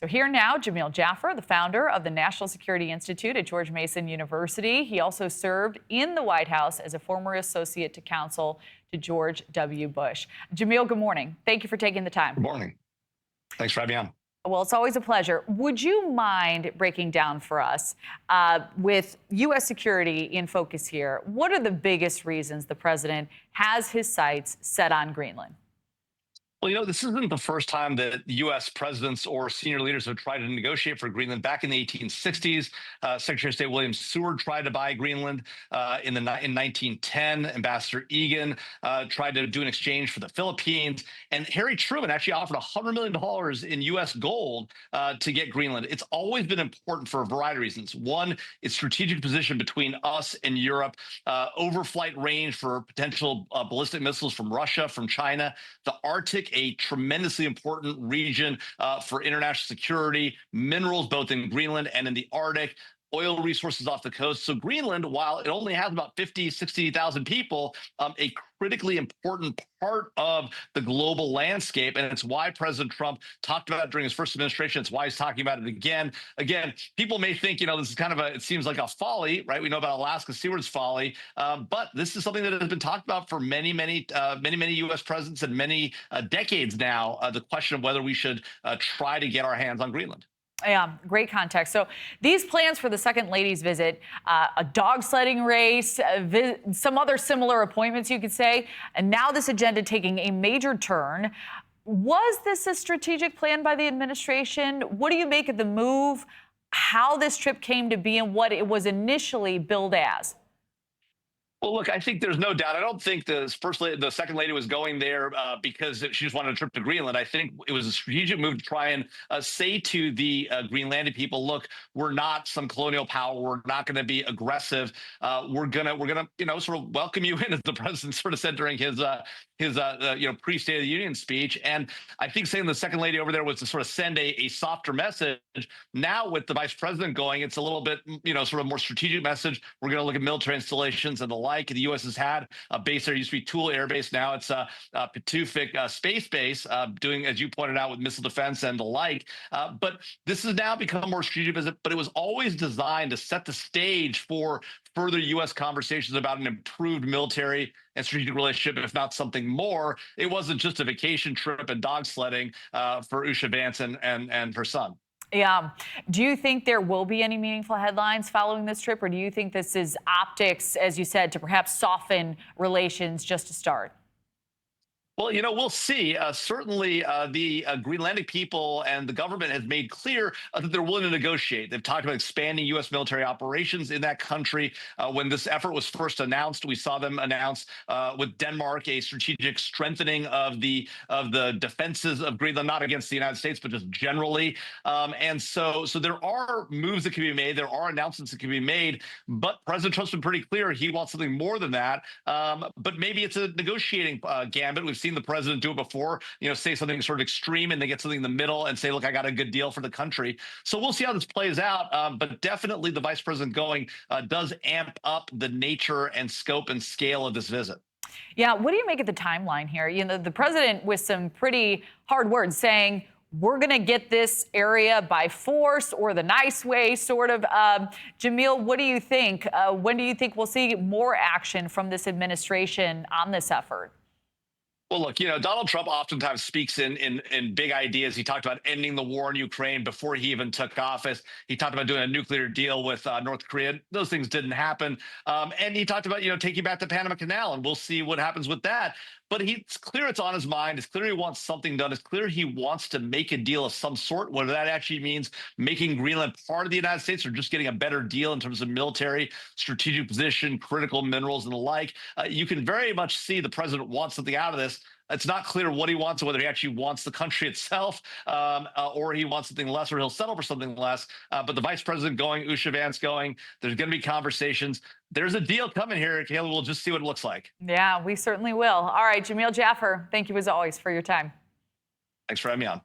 So here now, Jamil Jaffer, the founder of the National Security Institute at George Mason University. He also served in the White House as a former associate to counsel to George W. Bush. Jamil, good morning. Thank you for taking the time. Good morning. Thanks for having me on. Well, it's always a pleasure. Would you mind breaking down for us, with U.S. security in focus here, what are the biggest reasons the president has his sights set on Greenland? Well, this isn't the first time that U.S. presidents or senior leaders have tried to negotiate for Greenland. Back in the 1860s, Secretary of State William Seward tried to buy Greenland. In 1910, Ambassador Egan tried to do an exchange for the Philippines. And Harry Truman actually offered $100 million in U.S. gold to get Greenland. It's always been important for a variety of reasons. One, its strategic position between us and Europe, overflight range for potential ballistic missiles from Russia, from China, the Arctic, a tremendously important region for international security, minerals both in Greenland and in the Arctic, oil resources off the coast. So Greenland, while it only has about 50, 60,000 people, a critically important part of the global landscape. And it's why President Trump talked about it during his first administration. It's why he's talking about it again. Again, people may think, this is kind of it seems like a folly, right? We know about Alaska Seward's folly, but this is something that has been talked about for many U.S. presidents and many decades now, the question of whether we should try to get our hands on Greenland. Yeah, great context. So these plans for the second lady's visit, a dog sledding race, some other similar appointments, you could say, and now this agenda taking a major turn. Was this a strategic plan by the administration? What do you make of the move, how this trip came to be, and what it was initially billed as? Well, look, I think there's no doubt. I don't think the second lady was going there because she just wanted a trip to Greenland. I think it was a strategic move to try and say to the Greenlandic people, look, we're not some colonial power. We're not going to be aggressive. We're gonna sort of welcome you in, as the president sort of said during his pre-State of the Union speech. And I think saying the second lady over there was to sort of send a softer message. Now with the vice president going, it's a little bit sort of more strategic message. We're going to look at military installations and the like. The U.S. has had a base there. It used to be Tool Air Base. Now it's Patuxent Space Base, doing, as you pointed out, with missile defense and the like. But this has now become a more strategic visit. But it was always designed to set the stage for further U.S. conversations about an improved military and strategic relationship, if not something more. It wasn't just a vacation trip and dog sledding for Usha Vance and her son. Yeah. Do you think there will be any meaningful headlines following this trip, or do you think this is optics, as you said, to perhaps soften relations just to start? Well, we'll see. Certainly, the Greenlandic people and the government has made clear that they're willing to negotiate. They've talked about expanding U.S. military operations in that country. When this effort was first announced, we saw them announce with Denmark a strategic strengthening of the defenses of Greenland, not against the United States, but just generally. And so there are moves that can be made. There are announcements that can be made. But President Trump's been pretty clear he wants something more than that. But maybe it's a negotiating gambit. We've seen the president do it before, say something sort of extreme and they get something in the middle and say, look, I got a good deal for the country. So we'll see how this plays out. But definitely the vice president going does amp up the nature and scope and scale of this visit. Yeah. What do you make of the timeline here? The president with some pretty hard words saying, we're going to get this area by force, or the nice way, sort of. Jamil, what do you think? When do you think we'll see more action from this administration on this effort? Well, look, Donald Trump oftentimes speaks in big ideas. He talked about ending the war in Ukraine before he even took office. He talked about doing a nuclear deal with North Korea. Those things didn't happen. And he talked about, taking back the Panama Canal, and we'll see what happens with that. But it's clear it's on his mind. It's clear he wants something done. It's clear he wants to make a deal of some sort, whether that actually means making Greenland part of the United States or just getting a better deal in terms of military, strategic position, critical minerals, and the like. You can very much see the president wants something out of this. It's not clear what he wants, or whether he actually wants the country itself, or he wants something less, or he'll settle for something less. But the vice president going, Usha Vance going, there's going to be conversations. There's a deal coming here, Kayla. We'll just see what it looks like. Yeah, we certainly will. All right, Jamil Jaffer, thank you as always for your time. Thanks for having me on.